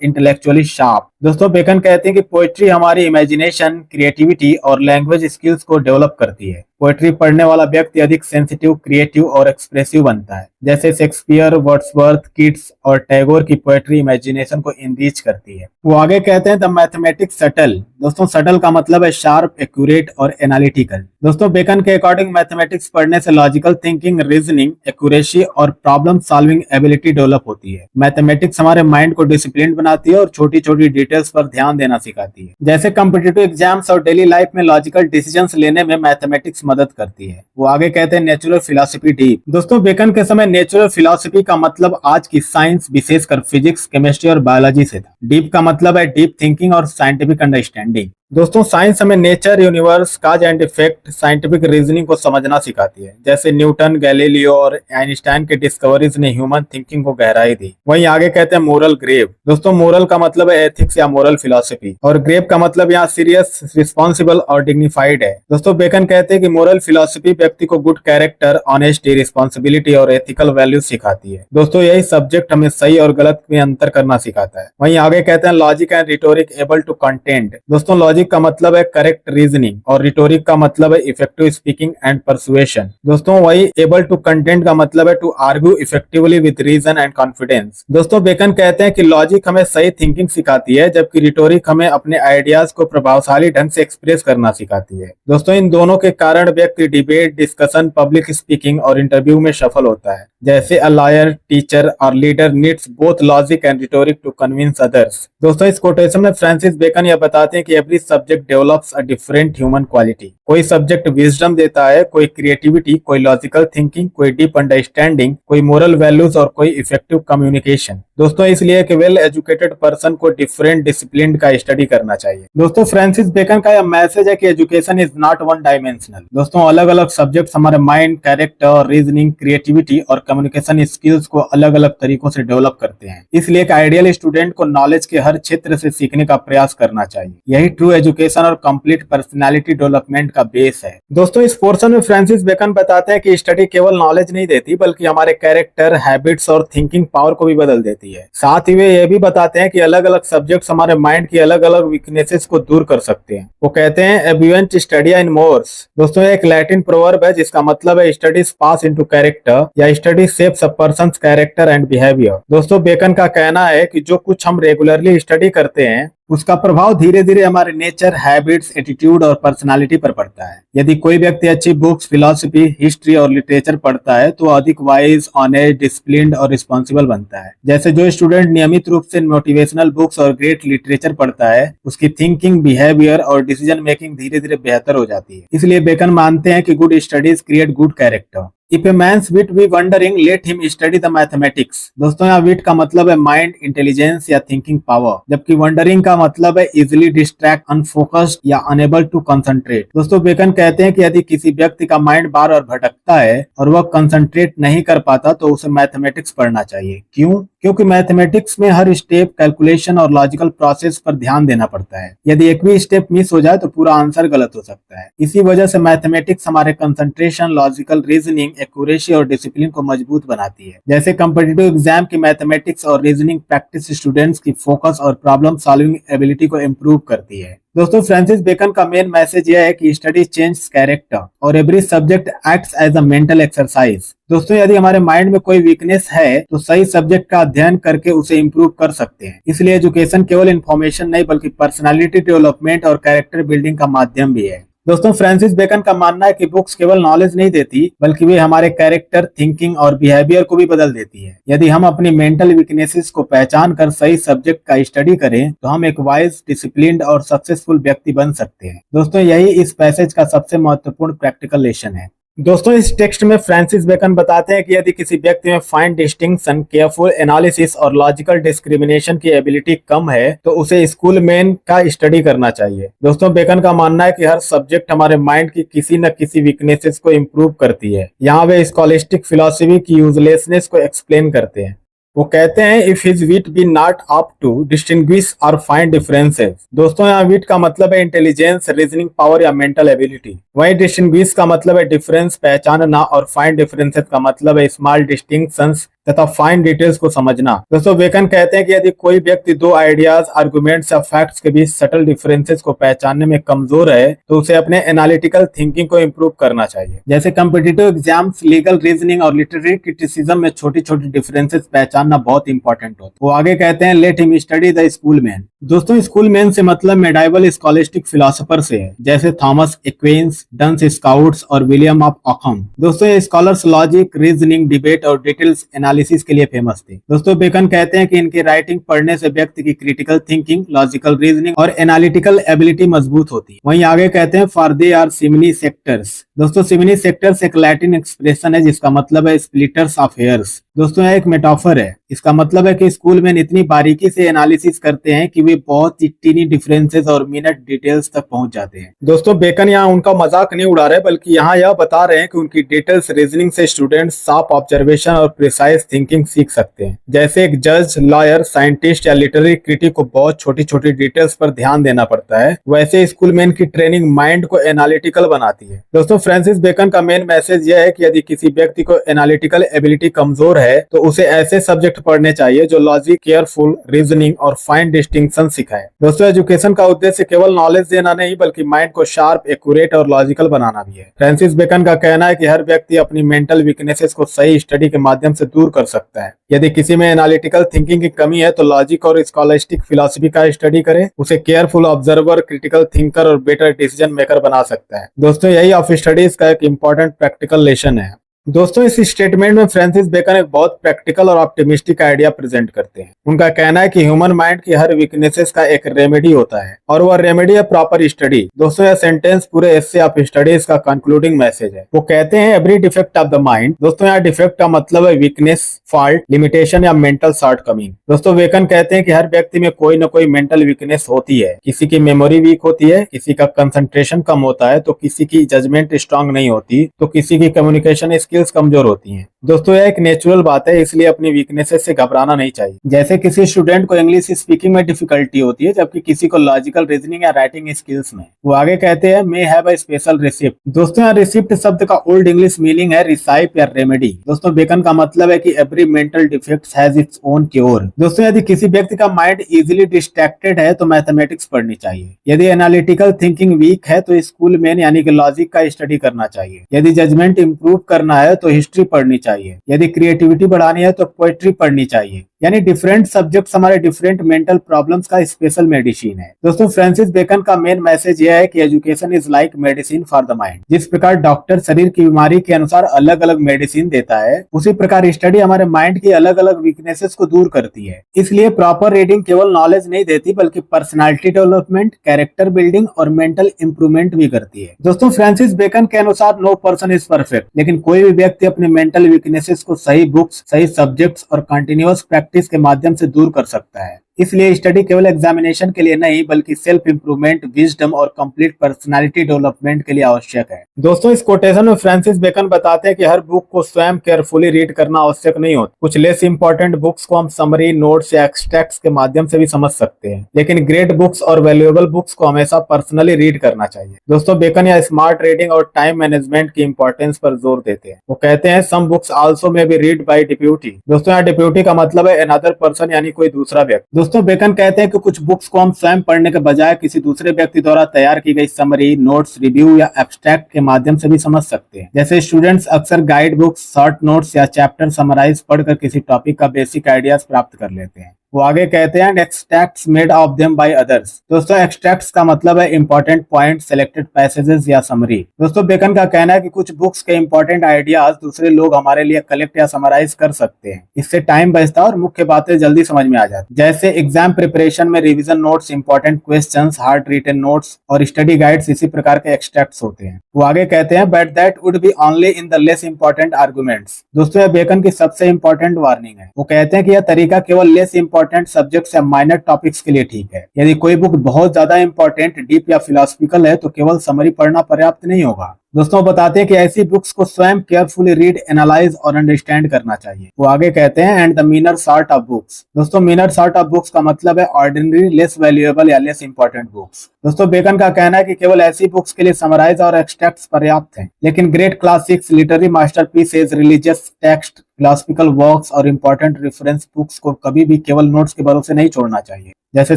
इंटेलेक्चुअली शार्प। दोस्तों बेकन कहते हैं कि पोएट्री हमारी इमेजिनेशन, क्रिएटिविटी और लैंग्वेज स्किल्स को डेवलप करती है। पोएट्री पढ़ने वाला व्यक्ति अधिक सेंसिटिव, क्रिएटिव और एक्सप्रेसिव बनता है। जैसे शेक्सपियर, वर्ड्सवर्थ, कीट्स और टैगोर की पोएट्री इमेजिनेशन को इनरीच करती है। वो आगे कहते हैं द मैथमेटिक्स सटल। दोस्तों सटल का मतलब है शार्प, एक्यूरेट और एनालिटिकल। दोस्तों बेकन के अकॉर्डिंग मैथमेटिक्स पढ़ने से लॉजिकल थिंकिंग, रीजनिंग, एक्यूरेसी और प्रॉब्लम सॉल्विंग एबिलिटी डेवलप होती है। मैथमेटिक्स हमारे माइंड को डिसिप्लिन बनाती है और छोटी छोटी डिटेल्स पर ध्यान देना सिखाती है। जैसे कॉम्पिटिटिव एग्जाम्स और डेली लाइफ में लॉजिकल डिसीजंस लेने में मैथमेटिक्स मदद करती है। वो आगे कहते हैं नेचुरल फिलॉसफी डीप। दोस्तों बेकन के समय नेचुरल फिलॉसफी का मतलब आज की साइंस, विशेषकर फिजिक्स, केमिस्ट्री और बायोलॉजी से था। डीप का मतलब है डीप थिंकिंग और साइंटिफिक अंडरस्टैंडिंग। दोस्तों साइंस हमें nature, universe, cause and effect, scientific reasoning को समझना सिखाती है। जैसे न्यूटन, गैलीलियो और आइंस्टाइन के डिस्कवरीज ने ह्यूमन थिंकिंग को गहराई दी। वहीं आगे कहते हैं मोरल ग्रेव। दोस्तों मोरल का मतलब है एथिक्स या मोरल फिलॉसफी और ग्रेव का मतलब यहाँ सीरियस, रिस्पॉन्सिबल और डिग्निफाइड है। दोस्तों बेकन कहते हैं कि मोरल फिलॉसफी व्यक्ति को गुड कैरेक्टर, ऑनेस्टी, रिस्पॉन्सिबिलिटी और एथिकल वैल्यू सिखाती है। दोस्तों यही सब्जेक्ट हमें सही और गलत में अंतर करना सिखाता है। वहीं आगे कहते हैं logic and rhetoric able to contend. दोस्तों लॉजिक का मतलब है करेक्ट रीजनिंग और रिटोरिक का मतलब है इफेक्टिव स्पीकिंग एंड परसुएशन। दोस्तों वही एबल टू कंटेंट का मतलब है to argue effectively with reason and confidence. दोस्तों बेकन कहते हैं कि लॉजिक हमें सही थिंकिंग सिखाती है जबकि रिटोरिक हमें अपने आइडियाज को प्रभावशाली ढंग से एक्सप्रेस करना सिखाती है। दोस्तों इन दोनों के कारण व्यक्ति डिबेट, डिस्कशन, पब्लिक स्पीकिंग और इंटरव्यू में सफल होता है। जैसे अ लॉयर, टीचर और leader needs both logic and rhetoric to convince others. दोस्तों इस कोटेशन में फ्रांसिस बेकन यह बताते हैं कि every subject develops a different human quality. कोई सब्जेक्ट विजडम देता है, कोई क्रिएटिविटी, कोई लॉजिकल थिंकिंग, कोई डीप अंडरस्टैंडिंग, कोई मोरल वैल्यूज और कोई इफेक्टिव कम्युनिकेशन। दोस्तों इसलिए कि वेल एजुकेटेड पर्सन को डिफरेंट डिसिप्लिन का स्टडी करना चाहिए। दोस्तों फ्रांसिस बेकन का यह मैसेज है कि education is not one dimensional. दोस्तों अलग अलग सब्जेक्ट हमारे माइंड, कैरेक्टर, रीजनिंग, क्रिएटिविटी और कम्युनिकेशन स्किल्स को अलग अलग तरीकों से डेवलप करते हैं। इसलिए एक आइडियल स्टूडेंट को नॉलेज के हर क्षेत्र से सीखने का प्रयास करना चाहिए। यही ट्रू एजुकेशन और कंप्लीट पर्सनालिटी डेवलपमेंट का बेस है। दोस्तों इस पोर्शन में फ्रांसिस बेकन बताते हैं कि स्टडी केवल नॉलेज नहीं देती बल्कि हमारे कैरेक्टर, हैबिट्स और थिंकिंग पावर को भी बदल देती है। साथ ही वे ये भी बताते हैं कि अलग अलग सब्जेक्ट्स हमारे माइंड की अलग अलग वीकनेसेस को दूर कर सकते हैं। वो कहते हैं एब्यूएंट स्टडी इन मोर्स। दोस्तों एक लैटिन प्रोवर्ब है जिसका मतलब है स्टडीज पास इनटू कैरेक्टर या study shapes a persons character and behaviour. दोस्तों बेकन का कहना है कि जो कुछ हम रेगुलरली स्टडी करते हैं उसका प्रभाव धीरे धीरे हमारे नेचर, हैबिट्स, एटीट्यूड और पर्सनालिटी पर पड़ता है। यदि कोई व्यक्ति अच्छी बुक्स, फिलॉसफी, हिस्ट्री और लिटरेचर पढ़ता है तो अधिक वाइज, ऑनेस्ट, डिसिप्लिन्ड और रिस्पॉन्सिबल बनता है। जैसे जो स्टूडेंट नियमित रूप से मोटिवेशनल बुक्स और ग्रेट लिटरेचर पढ़ता है उसकी थिंकिंग, बिहेवियर और डिसीजन मेकिंग धीरे धीरे बेहतर हो जाती है। इसलिए बेकन मानते हैं कि good studies create good character. If a man's wit be wandering, let him study the mathematics। दोस्तों यहाँ विट का मतलब है माइंड, इंटेलिजेंस या थिंकिंग पावर, जबकि वंडरिंग का मतलब है इजिली डिस्ट्रैक्ट, अनफोकस्ड या अनेबल टू कंसंट्रेट। दोस्तों बेकन कहते हैं कि यदि किसी व्यक्ति का माइंड बार बार भटकता है और वह कंसंट्रेट नहीं कर पाता तो उसे मैथमेटिक्स पढ़ना चाहिए। क्यों? क्योंकि मैथमेटिक्स में हर स्टेप, कैलकुलेशन और लॉजिकल प्रोसेस पर ध्यान देना पड़ता है। यदि एक भी स्टेप मिस हो जाए तो पूरा आंसर गलत हो सकता है। इसी वजह से मैथमेटिक्स हमारे कंसंट्रेशन, लॉजिकल रीजनिंग, एक्यूरेसी और डिसिप्लिन को मजबूत बनाती है। जैसे कॉम्पिटिटिव एग्जाम की मैथमेटिक्स और रीजनिंग प्रैक्टिस स्टूडेंट्स की फोकस और प्रॉब्लम सॉल्विंग एबिलिटी को इम्प्रूव करती है। दोस्तों फ्रांसिस बेकन का मेन मैसेज यह है कि स्टडी चेंज कैरेक्टर और every subject acts as a mental exercise. दोस्तों यदि हमारे माइंड में कोई वीकनेस है तो सही सब्जेक्ट का अध्ययन करके उसे इम्प्रूव कर सकते हैं। इसलिए एजुकेशन केवल इन्फॉर्मेशन नहीं बल्कि पर्सनालिटी डेवलपमेंट और कैरेक्टर बिल्डिंग का माध्यम भी है। दोस्तों फ्रांसिस बेकन का मानना है कि बुक्स केवल नॉलेज नहीं देती बल्कि वे हमारे कैरेक्टर, थिंकिंग और बिहेवियर को भी बदल देती है। यदि हम अपनी मेंटल वीकनेसेस को पहचान कर सही सब्जेक्ट का स्टडी करें तो हम एक वाइज, डिसिप्लिन्ड और सक्सेसफुल व्यक्ति बन सकते हैं। दोस्तों यही इस पैसेज का सबसे महत्वपूर्ण प्रैक्टिकल लेसन है। दोस्तों इस टेक्स्ट में फ्रांसिस बेकन बताते हैं कि यदि किसी व्यक्ति में फाइन डिस्टिंक्शन, केयरफुल एनालिसिस और लॉजिकल डिस्क्रिमिनेशन की एबिलिटी कम है तो उसे स्कूल मैन का स्टडी करना चाहिए। दोस्तों बेकन का मानना है कि हर सब्जेक्ट हमारे माइंड की किसी न किसी वीकनेसेस को इम्प्रूव करती है। यहाँ वे स्कॉलिस्टिक फिलोसफी की यूजलेसनेस को एक्सप्लेन करते हैं। वो कहते हैं if his wit be not up to distinguish और फाइंड डिफरेंसेस। दोस्तों यहाँ विट का मतलब है इंटेलिजेंस, रीजनिंग पावर या मेंटल एबिलिटी। वहीं डिस्टिंग्विश का मतलब है डिफरेंस पहचानना और फाइंड डिफरेंसेस का मतलब है स्मॉल डिस्टिंक्शंस तथा फाइन डिटेल्स को समझना। दोस्तों बेकन कहते हैं कि यदि कोई व्यक्ति दो आइडियाज, आर्गुमेंट्स या फैक्ट्स के बीच सटल डिफरेंसेस को पहचानने में कमजोर है तो उसे अपने एनालिटिकल थिंकिंग को इम्प्रूव करना चाहिए। जैसे कॉम्पिटिटिव एग्जाम्स, लीगल रीजनिंग और लिटरेरी क्रिटिसिज्म में छोटी छोटी डिफरेंसेस पहचानना बहुत इंपॉर्टेंट होता है। वो आगे कहते हैं let him study the school man. दोस्तों स्कूल मैन से मतलब मेडाइवल स्कॉलिस्टिक फिलोसोफर से है, जैसे थॉमस एक्विंस, डंस स्काउट्स और विलियम ऑफ ऑकहम। दोस्तों ये स्कॉलर्स लॉजिक, रीजनिंग, डिबेट और डिटेल्स एनालिसिस के लिए फेमस थे। दोस्तों बेकन कहते हैं कि इनकी राइटिंग पढ़ने से व्यक्ति की क्रिटिकल थिंकिंग, लॉजिकल रीजनिंग और एनालिटिकल एबिलिटी मजबूत होती है। वहीं आगे कहते हैं फॉर दे आर सिमिनी सेक्टर्स। दोस्तों सिमिनी सेक्टर्स एक लैटिन एक्सप्रेशन है जिसका मतलब है स्प्लिटर्स ऑफ हेयर्स। दोस्तों यह एक मेटाफर है। इसका मतलब है कि स्कूल में इतनी बारीकी से एनालिसिस करते हैं कि वे बहुत टीनी डिफरेंसेस और मिनट डिटेल्स तक पहुंच जाते हैं। दोस्तों बेकन यहाँ उनका मजाक नहीं उड़ा रहे बल्कि यहाँ यह बता रहे हैं कि उनकी डिटेल्स रीजनिंग से स्टूडेंट्स शार्प ऑब्जर्वेशन और प्रिसाइज थिंकिंग सीख सकते हैं। जैसे एक जज, लॉयर, साइंटिस्ट या लिटरेरी क्रिटिक को बहुत छोटी छोटी डिटेल्स पर ध्यान देना पड़ता है, वैसे स्कूल मैन की ट्रेनिंग माइंड को एनालिटिकल बनाती है। दोस्तों फ्रांसिस बेकन का मेन मैसेज यह है कि यदि किसी व्यक्ति को एनालिटिकल एबिलिटी कमजोर है तो उसे ऐसे सब्जेक्ट पढ़ने चाहिए जो लॉजिक, केयरफुल, रीजनिंग और फाइन डिस्टिंक्शन सिखाए। दोस्तों एजुकेशन का उद्देश्य केवल नॉलेज देना नहीं बल्कि माइंड को शार्प, एक्यूरेट और लॉजिकल बनाना भी है। फ्रांसिस बेकन का कहना है कि हर व्यक्ति अपनी मेंटल वीकनेसेस को सही स्टडी के माध्यम से दूर कर सकता है। यदि किसी में एनालिटिकल थिंकिंग की कमी है तो लॉजिक और स्कॉलिस्टिक फिलोसफी का स्टडी करे, उसे केयरफुल ऑब्जर्वर, क्रिटिकल थिंकर और बेटर डिसीजन मेकर बना सकता है। दोस्तों यही ऑफ स्टडीज का एक इंपॉर्टेंट प्रैक्टिकल लेसन है। दोस्तों इस स्टेटमेंट में फ्रांसिस बेकन एक बहुत प्रैक्टिकल और ऑप्टिमिस्टिक आइडिया प्रेजेंट करते हैं। उनका कहना है कि ह्यूमन माइंड की हर वीकनेसेस का एक रेमेडी होता है और वह रेमेडी है प्रॉपर स्टडी। दोस्तों यह सेंटेंस पूरे एस्से ऑफ स्टडीज का कंक्लूडिंग मैसेज है। वो कहते हैं every defect of the mind. दोस्तों यहाँ डिफेक्ट का मतलब है वीकनेस, फॉल्ट, लिमिटेशन या मेंटल शॉर्टकमिंग। दोस्तों बेकन कहते हैं कि हर व्यक्ति में कोई न कोई मेंटल वीकनेस होती है। किसी की मेमोरी वीक होती है, किसी का कंसंट्रेशन कम होता है, तो किसी की जजमेंट स्ट्रांग नहीं होती, तो किसी की कम्युनिकेशन स्किल्स कमजोर होती हैं। दोस्तों यह एक नेचुरल बात है, इसलिए अपनी वीकनेसेस से घबराना नहीं चाहिए। जैसे किसी स्टूडेंट को इंग्लिश स्पीकिंग में डिफिकल्टी होती है जबकि किसी को लॉजिकल रीजनिंग या राइटिंग स्किल्स में। वो आगे कहते हैं may have a special receipt. दोस्तों यहाँ रिसिप्ट शब्द का ओल्ड इंग्लिश मीनिंग है रिसाइप या रेमेडी। दोस्तों बेकन का मतलब है कि every mental defect has its own cure. दोस्तों यदि किसी व्यक्ति का माइंड इजीली डिस्ट्रैक्टेड है तो मैथमेटिक्स पढ़नी चाहिए। यदि एनालिटिकल थिंकिंग वीक है तो स्कूल मैन यानी कि लॉजिक का स्टडी करना चाहिए। यदि जजमेंट इंप्रूव करना है तो हिस्ट्री पढ़नी चाहिए। यदि क्रिएटिविटी बढ़ानी है तो पोएट्री पढ़नी चाहिए। यानी डिफरेंट सब्जेक्ट्स हमारे डिफरेंट मेंटल प्रॉब्लम्स का स्पेशल मेडिसिन है। दोस्तों फ्रांसिस बेकन का मेन मैसेज यह है कि education is like medicine for the mind. जिस प्रकार डॉक्टर शरीर की बीमारी के अनुसार अलग अलग मेडिसिन देता है, उसी प्रकार स्टडी हमारे माइंड की अलग अलग वीकनेसेस को दूर करती है। इसलिए प्रॉपर रीडिंग केवल नॉलेज नहीं देती बल्कि पर्सनालिटी डेवलपमेंट, कैरेक्टर बिल्डिंग और मेंटल इंप्रूवमेंट भी करती है। दोस्तों फ्रांसिस बेकन के अनुसार नो पर्सन इज परफेक्ट, लेकिन कोई भी व्यक्ति अपने मेंटल वीकनेसेस को सही बुक्स, सही सब्जेक्ट्स और कंटिन्यूअस प्रैक्टिस के माध्यम से दूर कर सकता है। इसलिए स्टडी केवल एग्जामिनेशन के लिए नहीं बल्कि सेल्फ इंप्रूवमेंट, विजडम और कंप्लीट पर्सनालिटी डेवलपमेंट के लिए आवश्यक है। दोस्तों इस कोटेशन में फ्रांसिस बेकन बताते हैं कि हर बुक को स्वयं केयरफुली रीड करना आवश्यक नहीं होता। कुछ लेस इंपॉर्टेंट बुक्स को हम समरी, नोट्स या एक्सट्रैक्ट्स के माध्यम से भी समझ सकते हैं, लेकिन ग्रेट बुक्स और वैल्यूएबल बुक्स को हमेशा पर्सनली रीड करना चाहिए। दोस्तों बेकन या स्मार्ट रीडिंग और टाइम मैनेजमेंट की इंपॉर्टेंस पर जोर देते हैं। वो कहते हैं some books also may be read by deputy. दोस्तों यहाँ डिप्यूटी का मतलब है अनदर पर्सन यानी कोई दूसरा व्यक्ति। दोस्तों बेकन कहते हैं कि कुछ बुक्स को हम स्वयं पढ़ने के बजाय किसी दूसरे व्यक्ति द्वारा तैयार की गई समरी, नोट्स, रिव्यू या एब्स्ट्रैक्ट के माध्यम से भी समझ सकते हैं। जैसे स्टूडेंट्स अक्सर गाइड बुक्स, शॉर्ट नोट्स या चैप्टर समराइज पढ़कर किसी टॉपिक का बेसिक आइडियाज प्राप्त कर लेते हैं। वो आगे कहते हैं extracts made of them by others. दोस्तों एक्सट्रैक्ट्स का मतलब है इंपॉर्टेंट पॉइंट, सेलेक्टेड पैसेजेस या समरी। दोस्तों बेकन का कहना है कि कुछ बुक्स के इंपॉर्टेंट आइडियाज दूसरे लोग हमारे लिए कलेक्ट या समराइज कर सकते हैं। इससे टाइम बचता है और मुख्य बातें जल्दी समझ में आ जाती। जैसे एग्जाम प्रिपरेशन में revision notes, important questions, handwritten notes और स्टडी गाइड्स इसी प्रकार के एक्सट्रैक्ट्स होते हैं। वो आगे कहते हैं but that would be only in the less important arguments. दोस्तों यह बेकन की सबसे इंपॉर्टेंट वार्निंग है। वो कहते हैं कि यह तरीका केवल लेस इंपॉर्टेंट सब्जेक्ट्स या माइनर टॉपिक्स के लिए ठीक है। यदि कोई बुक बहुत ज्यादा इंपॉर्टेंट, डीप या फिलोसफिकल है तो केवल समरी पढ़ना पर्याप्त नहीं होगा। दोस्तों बताते हैं कि ऐसी बुक्स को स्वयं केयरफुली रीड, एनालाइज और अंडरस्टैंड करना चाहिए। वो आगे कहते हैं and the meaner sort of books. दोस्तों मीनर सॉर्ट ऑफ बुक्स का मतलब है ऑर्डिनरी, लेस वैल्यूएबल या लेस इंपॉर्टेंट बुक्स। दोस्तों बेकन का कहना है कि केवल ऐसी बुक्स के लिए समराइज और एक्सट्रैक्ट्स पर्याप्त हैं, लेकिन great classics, literary masterpieces, religious text, philosophical works और इंपॉर्टेंट रेफरेंस बुक्स को कभी भी केवल नोट्स के भरोसे नहीं छोड़ना चाहिए। जैसे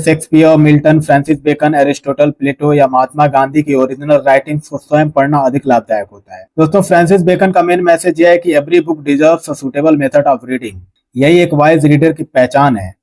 Shakespeare, Milton, Francis Bacon, Aristotle, Plato या महात्मा गांधी की ओरिजिनल राइटिंग्स को स्वयं पढ़ना अधिक लाभदायक होता है। दोस्तों फ्रांसिस बेकन का मेन मैसेज यह है कि every book deserves a suitable method of reading. यही एक वाइज रीडर की पहचान है।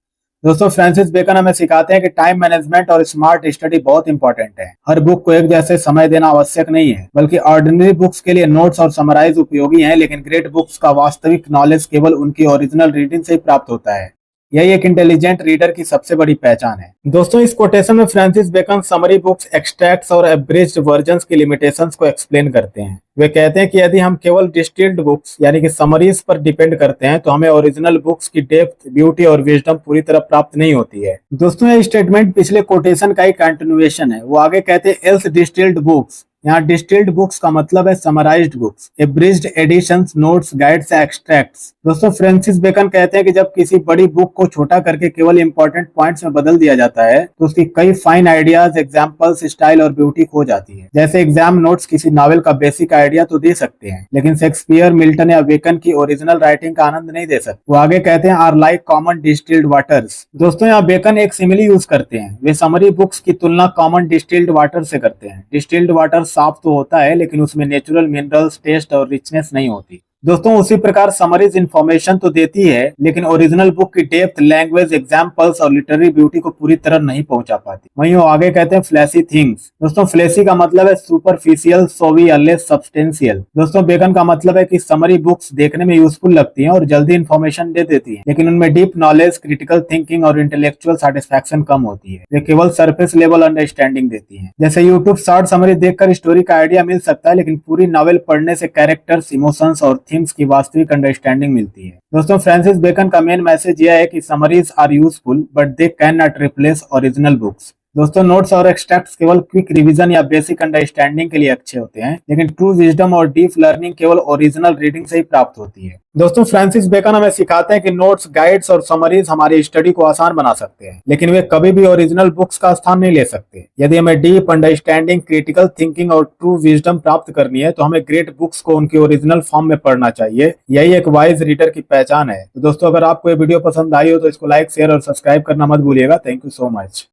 दोस्तों फ्रांसिस बेकन हमें सिखाते हैं कि टाइम मैनेजमेंट और स्मार्ट स्टडी बहुत इंपॉर्टेंट है। हर बुक को एक जैसे समय देना आवश्यक नहीं है, बल्कि ऑर्डिनरी बुक्स के लिए नोट्स और समराइज उपयोगी हैं, लेकिन ग्रेट बुक्स का वास्तविक नॉलेज केवल उनकी ओरिजिनल रीडिंग से ही प्राप्त होता है। यही एक इंटेलिजेंट रीडर की सबसे बड़ी पहचान है। दोस्तों इस कोटेशन में Francis Bacon summary books, extracts और एब्रिज्ड वर्जन्स की लिमिटेशंस को एक्सप्लेन करते हैं। वे कहते हैं कि यदि हम केवल डिस्टिल्ड बुक्स यानी कि समरीज पर डिपेंड करते हैं तो हमें ओरिजिनल बुक्स की डेप्थ, ब्यूटी और विजडम पूरी तरह प्राप्त नहीं होती है। दोस्तों यह स्टेटमेंट पिछले कोटेशन का ही कंटिन्यूएशन है। वो आगे कहते हैं एल्स डिस्टिल्ड बुक्स। यहाँ डिस्टिल्ड बुक्स का मतलब है summarised books, abridged editions, notes, guides, extracts. दोस्तों फ्रांसिस बेकन कहते हैं कि जब किसी बड़ी बुक को छोटा करके केवल इंपॉर्टेंट पॉइंट्स में बदल दिया जाता है तो उसकी कई फाइन आइडियाज, एग्जांपल्स, स्टाइल और ब्यूटी खो जाती है। जैसे एग्जाम नोट्स किसी नॉवेल का बेसिक आइडिया तो दे सकते हैं, लेकिन शेक्सपियर, मिल्टन या बेकन की ओरिजिनल राइटिंग का आनंद नहीं दे सकते। वो आगे कहते हैं are like common distilled waters. दोस्तों यहाँ बेकन एक सिमिली यूज करते हैं। वे समरी बुक्स की तुलना कॉमन डिस्टिल्ड वाटर से करते हैं। डिस्टिल्ड वाटर साफ तो होता है, लेकिन उसमें नेचुरल मिनरल्स, टेस्ट और रिचनेस नहीं होती। दोस्तों उसी प्रकार समरीज इंफॉर्मेशन तो देती है, लेकिन ओरिजिनल बुक की डेप्थ, लैंग्वेज, एग्जांपल्स और लिटरेरी ब्यूटी को पूरी तरह नहीं पहुंचा पाती। वहीं वो आगे कहते हैं फ्लैशी थिंग्स। दोस्तों फ्लैशी का मतलब है सुपरफिशियल, सोवी या लेस सब्सटेंशियल। दोस्तों बेकन का मतलब है कि समरी बुक्स देखने में यूजफुल लगती हैं और जल्दी इंफॉर्मेशन दे देती है, लेकिन उनमें डीप नॉलेज, क्रिटिकल थिंकिंग और इंटेलेक्चुअल सेटिस्फैक्शन कम होती है। वे केवल सरफेस लेवल अंडरस्टैंडिंग देती है। जैसे यूट्यूब शॉर्ट समरी देखकर स्टोरी का आइडिया मिल सकता है, लेकिन पूरी नॉवेल पढ़ने से कैरेक्टर्स, इमोशंस और थीम्स की वास्तविक अंडरस्टैंडिंग मिलती है। दोस्तों फ्रांसिस बेकन का मेन मैसेज यह है कि summaries are useful but they can not replace original books. दोस्तों नोट्स और एक्सट्रैक्ट्स केवल क्विक रिवीजन या बेसिक अंडरस्टैंडिंग के लिए अच्छे होते हैं, लेकिन ट्रू विजडम और डीप लर्निंग केवल ओरिजिनल रीडिंग से ही प्राप्त होती है। दोस्तों फ्रांसिस बेकन हमें सिखाते हैं कि नोट्स, गाइड्स और समरीज हमारी स्टडी को आसान बना सकते हैं, लेकिन वे कभी भी ओरिजिनल बुक्स का स्थान नहीं ले सकते। यदि हमें डीप अंडरस्टैंडिंग, क्रिटिकल थिंकिंग और ट्रू विजडम प्राप्त करनी है तो हमें ग्रेट बुक्स को उनकी ओरिजिनल फॉर्म में पढ़ना चाहिए। यही एक वाइज रीडर की पहचान है। तो दोस्तों अगर आपको ये वीडियो पसंद आई हो तो इसको लाइक, शेयर और सब्सक्राइब करना मत भूलिएगा। Thank you so much.